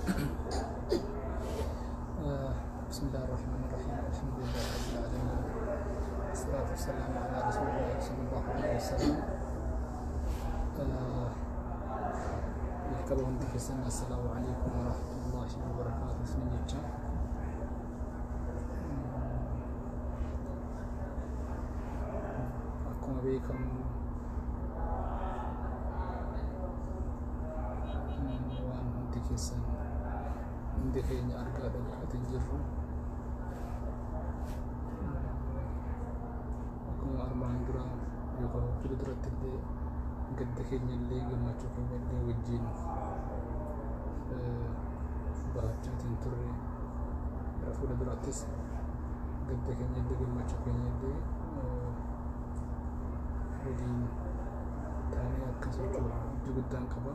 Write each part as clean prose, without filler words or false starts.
بسم الله الرحمن الرحيم الحمد لله رب العالمين والصلاة والسلام على رسول الله صلى الله عليه وسلم يكبرون في السنة السلام عليكم ورحمة الله وبركاته بسم الله أكون بكم وأن هنتك السنة عندي خيني أركاد الجرو أكون أربعين جرام يقول كل درة اللي قد خيني اللي قم تشوفين اللي وجين بهجات تري رفول دراتس قد خيني اللي قم تشوفين اللي ودين تاني أكسر جودان كبا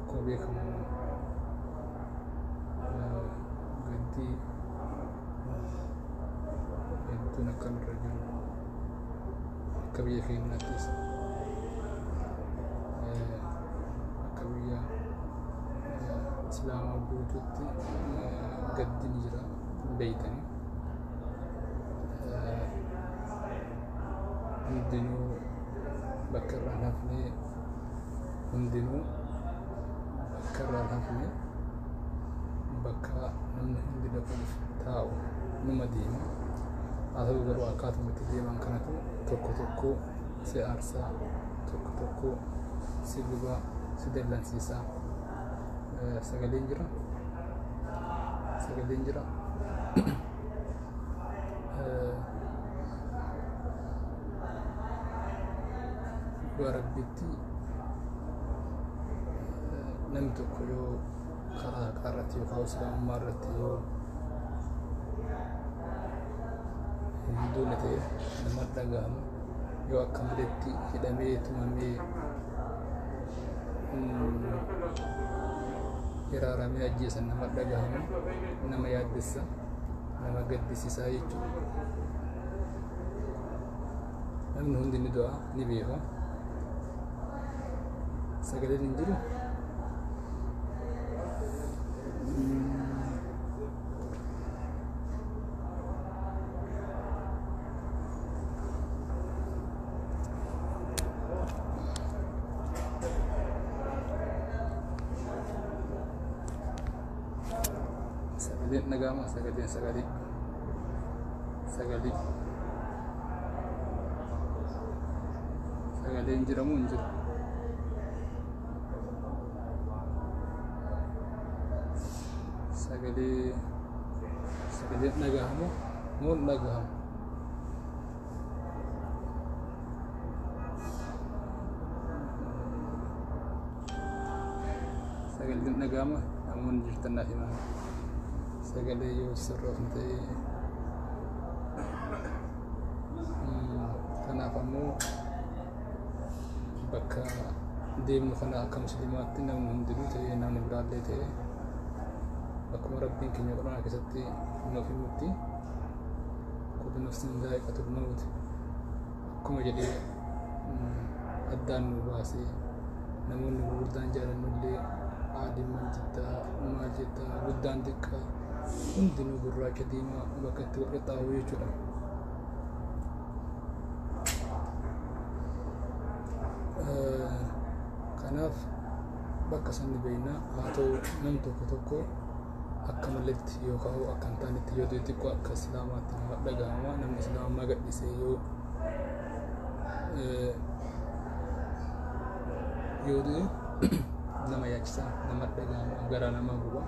كوبيكم قدي يبدون كم رجل كبير في الناس كبير إسلام وجودتي قد نجرا بيتني هندنو بكر نفني هندنو بكر نفني بكا نمن هندنا كل تاو نمدينا هذا هو الواقع المتديما كانت توكو سيارسا توكو سيلوبا سيدلان سيسا سجلينجرا وربيتي نمت كيو قراتي وخوص مرتي دولتي نمدغام يو كملتي كدميت مامي يرارامي اجيس نمدغام نما يادس نما قدسي سايچو من هندي ندوا نبيها سجلين نجري سجلين نجامة سجلين جرمون جر سجلين نجامة مول نجام سجلين نجامة أمون جرتنا في مهما سجلين يوسر رفنتي كنافمو بكا ديم خنا كمسلمات نم هندلو تي نم برالي تي بكم ربين كن يقرأ كستي إنه في الموتي كل نفس ذائقة الموت كم جدي أدان مباسي نمون بردان جارن اللي عادي من جدا ما جدا بدان دكا هندلو برا كديما بكت وقطاوي جرا kanaaf bakka sanni beeyna haa ta'u namni tokko akka malletti yookaan akka hin taanetti yoo ta'e xiqqoo akka islaamaatti nama dhagahama namni islaamaa gadhisee yoo ta'e nama yaachisa nama dhagahama garaa nama guba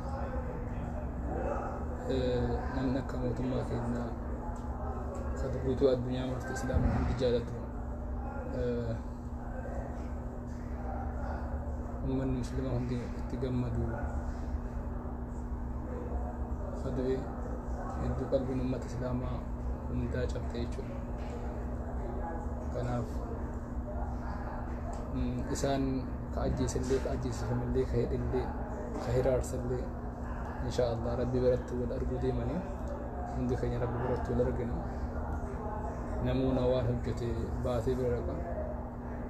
namni akka mootummaa keenyaa kan guutuu addunyaa marti islaamaa hundi jaalatu من مسلمة هندي تجمدوا خدوي يدو قلب أمة إسلامة ومداج أبتيجو كناف إنسان كأجيس اللي خير اللي خيرار سلي إن شاء الله ربي برتو والأرجو ديماني عندي خير ربي برتو والأرجنا نمونا واحد جتي باتي برقم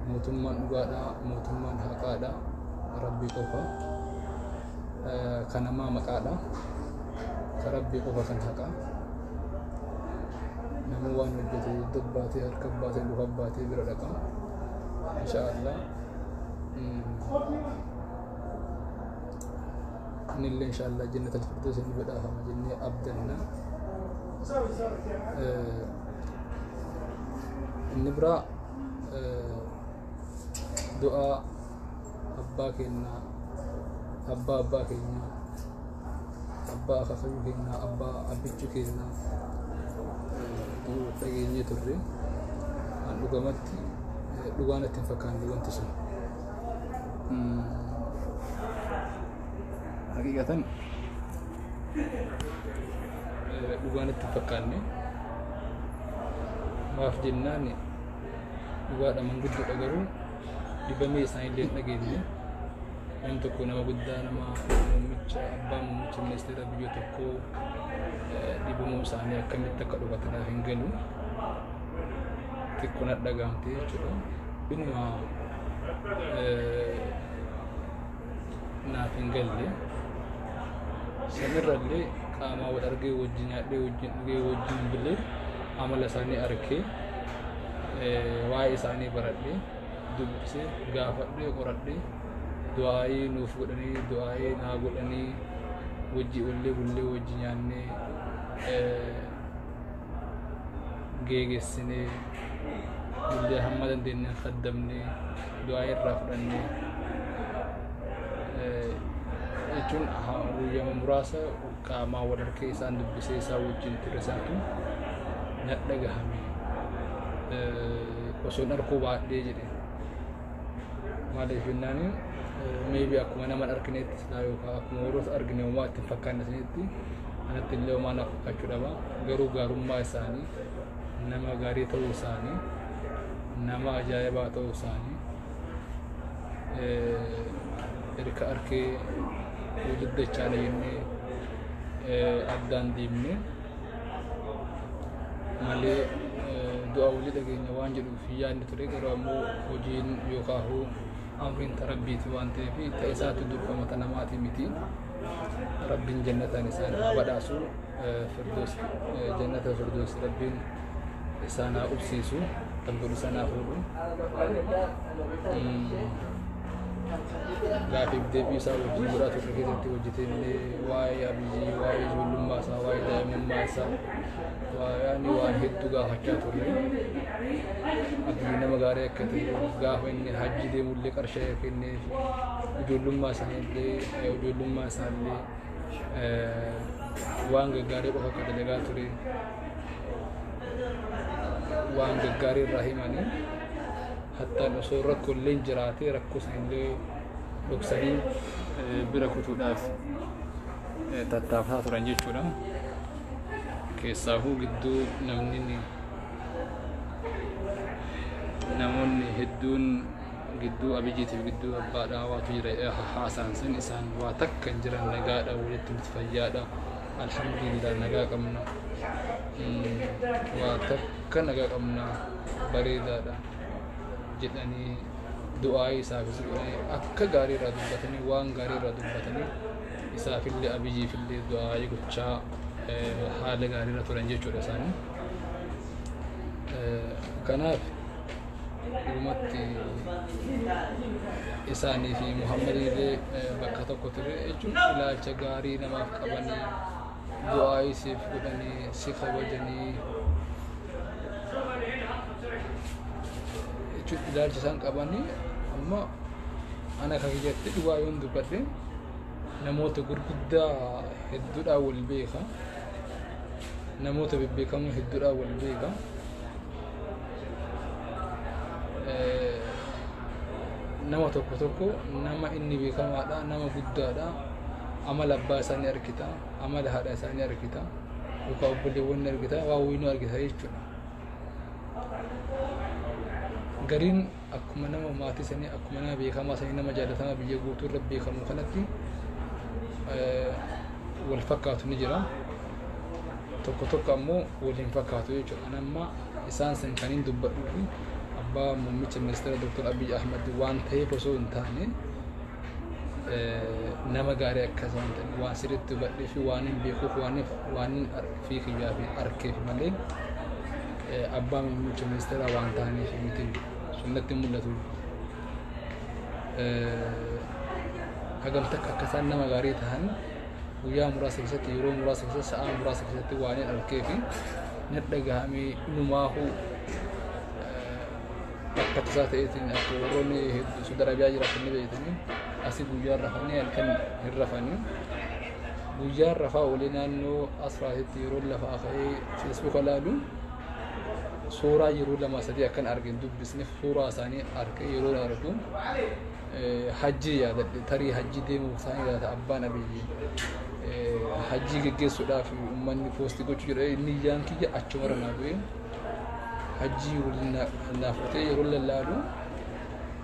mootummaan dhugaadha, mootummaan haqaadha, rabbii qofa kan namaa maqaadha, kan rabbii qofa kan haqa. Nama waan hojjetu dubbaatee harka baatee luka baatee bira dhaqa inshaallah. Nillee inshaallah jannat al-firdaus ni badhaafama jennee abdanna. Inni biraa du'aa abbaa keenya, abbaa keenya, abbaa akaakayyuu keenya, abbaa abbichuu keenya dhageenyee turre. An dhugamatti dhugaan itti hin fakkaanne wanti sun haqiqatan dhugaan itti hin fakkaanne. Maaf jennaan dhugaadha manguddoodha, garuu dibamee isaanillee hin dhageenye. Namni tokko nama guddaa, nama muummicha, abbaa muummicha ministeera biyya tokkoo dhibamuu isaanii akkamitti akka dhugatanaaf hin galu xiqqoo na dhagahamte jechuudha. Inuma naaf hin galle. Sanirrallee qaamaa wal argee wajjin nyaadhee wajjin dhugee wajjin bilee amala isaanii arkee waa'ee isaanii baradhee dubbisee gaafadhee qoradhee du'aayii nuuf godhanii du'aayii naa godhanii wajji ollee bullee wajji nyaannee geegessinee illee hamma dandeenyeen kaddamnee du'aayii irraa fudhannee jechuun guyyama muraasa qaamaa wal harkee isaan dubbisee isaa wajjin ture santu na dhagahame. Osoo harkuu baadhee jedhe maaliif jennaan maybe akkuma nama arginetti silaa yookaan akkuma warroota argine uumaa ittiin fakkaanne sanitti anatti illee uumaa na fakkachuu dhaba. Garuu gaarummaa isaanii, nama gaarii ta'uu isaanii, nama ajaa'ibaa ta'uu isaanii erga arkee waliddachaan jennee addaan deemne malee du'a walii dhageenya waan jedhuuf yaadni ture. Garuu ammoo hojiin yookaan amriin rabbiiti waan ta'eef isaatti durfamata namaati miti. Rabbiin jannataan isaan badhaasu, firdoos jannata firdoos rabbiin isaan haa ubsiisu, kan godhu isaan haa fuudhu. Gaafiif deebii isaa wajjin godhaa turre keessatti hojjetee waa'ee abiyyii, waa'ee ijoollummaa isaa, waa'ee daa'imummaa isaa waan hedduu gaafachaa turre. Abiyyi nama gaarii akka ta'e gaafa inni hajji deemullee qarshee kennee ijoollummaa isaallee waan gaggaarii qofa akka dalagaa ture. Waan gaggaarii irraa himanii hattaan osoo rakkoo illee jiraatee rakkoo sanillee dhoksanii bira kutuudhaaf tattaafataa turan jechuudha. Keessaafuu gidduu namoonni hedduun gidduu abiyyiitiif gidduu abbaadhaa waatu jira haasaan sun isaan waa takka hin jiran nagaadha, walitti nuti fayyaadha, alhamdulillah nagaa qabna, waa takka nagaa qabna, bareedaadha jedhanii du'aa isaafis godhanii akka gaarii irraa dubbatanii waan gaarii irraa dubbatanii isaafillee abiyyiifillee du'aa gochaa haala gaarii irra turan jechuudha isaanii. Kanaaf dhumatti isaanii fi Muhammadillee bakka tokko ture jechuun ilaalcha gaarii namaaf qabanii du'aa isiif godhanii si kabajanii jechuun ilaalcha isaan qabanii. Amma ana kan kiyyatti dhugaa yoon dubbadhe namoota gurguddaa hedduudhaan wal beeka, namoota bebbeekamoo hedduudhaan wal beeka. Nama tokko nama inni beekamaadha, nama guddaadha, amala abbaa isaanii argita, amala haadha isaanii argita, yookaan obboleewwan argita, waa wayinuu argita jechuudha. Gariin akkuma nama maatii sanii, akkuma nama beekamaa sanii, nama jaallatamaa biyya guutuu irra beekamu kanatti wal fakkaatu ni jira. Tokko ammoo waliin fakkaatu jechuudha. Amma isaan san kan hin dubbadhu fi abbaa muummicha ministeera Dr. Abiy Ahmed waan ta'eef osoo hin taane nama gaarii akkasaan ta'e waan sirriitti hubadhee fi waan hin beekuuf waan fi kiyyaa fi arkeef malee abbaa muummicha ministeera waan ta'aniif miti sunnatti mul'atu. Hagam takka akkasaan nama gaarii ta'an guyyaa muraasa keessatti yeroo muraasa keessatti sa'aa muraasa keessatti waan hin arkeef natti dhagahamee inumaahu akka tasaa ta'eetiin akka warroonni hedduu Saudi Arabiyaa jiraatan ni beeytanii asii guyyaa rafanii halkan hin rafanii guyyaa rafaa olee naannoo asraatitti yeroo lafaa ka'ee Facebook ilaalu suuraa yeroo lama sadii akkan argin dubbisneef suuraa isaanii argee yeroo argu hajjii yaadadhe tarii hajjii deemuu isaanii yaada abbaan Abiyyi hajjii geggeessuudhaaf uummanni poostii gochuu jedha inni yaan kiyya achumara naa bu'ee hajjii waliin naafutee yeroo lallaalu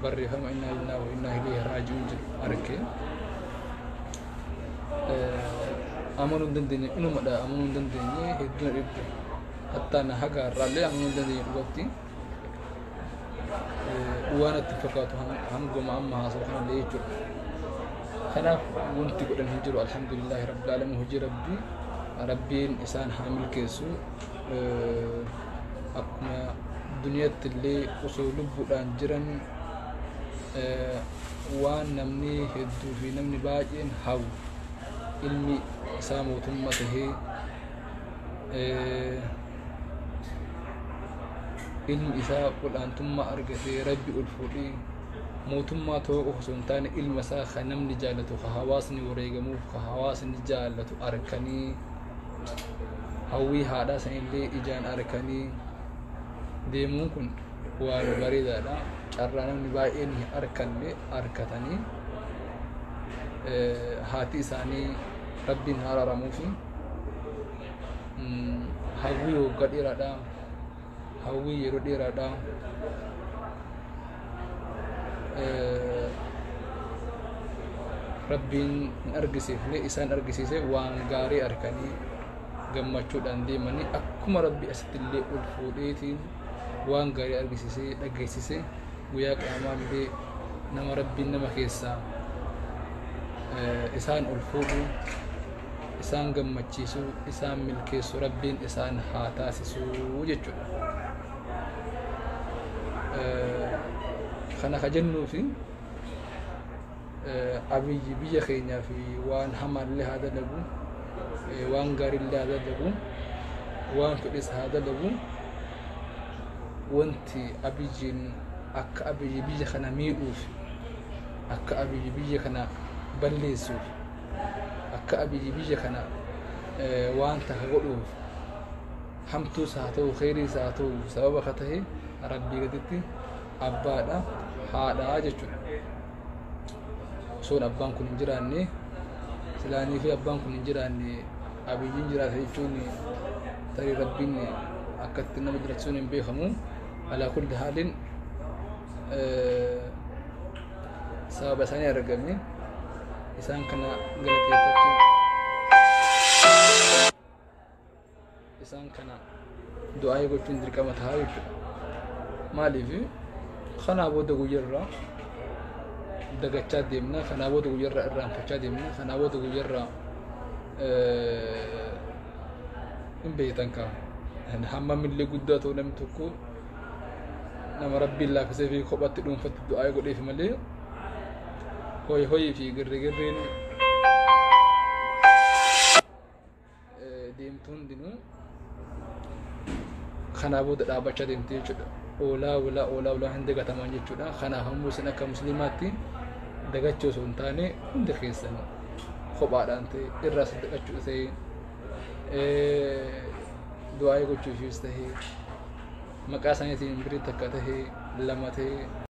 barreeffama innaa lillahi wa innaa ilaihi raaji'uun jedhu argee amanuu hin dandeenye inumadha amanuu hin dandeenye hedduun dhibbe hattaa na haga irraallee amanuu hin dandeenye dhugatti waan itti fakkaatu hanguma amma haasa'u kanallee jechuudha. Kanaaf wanti godhan hin jiru alhamdulillahi rabbil aalamiin hojii rabbiin isaan haa milkeessu akkuma duniyaatti illee osoo lubbuudhaan jiran waan namni hedduu fi namni baay'een hawu ilmi isaa mootummaa tahee ilmi isaa olaantummaa argatee rabbi ol fuudhee mootummaa ta'uu osoo hin taane ilma isaa kan namni jaallatu kan hawaasni wareegamuuf kan hawaasni jaallatu arkanii hawwii haadhaa sanillee ijaan arkanii deemuun kun waan bareedaadha. Carraa namni baay'een hin arkanne arkatanii haati isaanii rabbiin haa araaramuufi hawwii waggaa dheeraadha hawwii yeroo dheeraadha rabbiin hin argisiifne isaan argisiise waan gaarii arkanii gammachuudhaan deemanii akkuma rabbi asitti illee ol fuudheetiin waan gaarii argisiisee dhageessise guyyaa qiyaamaa illee nama rabbiin nama keessaa isaan ol fuudhu isaan gammachiisu isaan milkeessu rabbiin isaan haa taasisu jechuudha. Kana ka jennuufi Abiyyi biyya keenyaa fi waan hamaallee haa dalagu waan gaariillee haa dalagu waan fedhes haa dalagu wanti Abiyyiin akka Abiyyi biyya kana miidhuuf akka Abiyyi biyya kana balleessuuf akka Abiyyi biyya kana waan takka godhuuf hamtuus haa ta'u khayriis haa ta'u sababa ka tahe rabbii gaditti abbaadha haadhaa jechuudha. Osoon abbaan kun hin jiraanne silaanii fi abbaan kun hin jiraanne Abiyyiin jiraata jechuun tarii rabbiin akkatti nama jiraachisuun hin beekamu. Alaa kulli haalin sababa isaanii argame isaan kana galateeffachuu isaan kana du'aa gochuun dirqama ta'a jechuudha. Maaliif kanaa booda guyyaarraa dagachaa deemna kanaa booda guyyaarraa irraanfachaa deemna kanaa booda guyyaarraa hin beektan kaa hammamillee guddaa ta'u namni tokko nama rabbiin laaffisee fi kophatti dhuunfatti du'aa godheef malee hoyi fi girrigirriin deemtu hundinuu kanaa booda dhaabbachaa deemte jechuudha. Oolaa hin dagataman jechuudha. Kanaaf ammoo isin akka musliimaatti dagachuu osoo hin taane hundi keessan kophaadhaan ta'e irraa sadaqachuu ta'e du'aa gochuufis ta'e maqaa isaaniitiin birii takka ta'e lama ta'e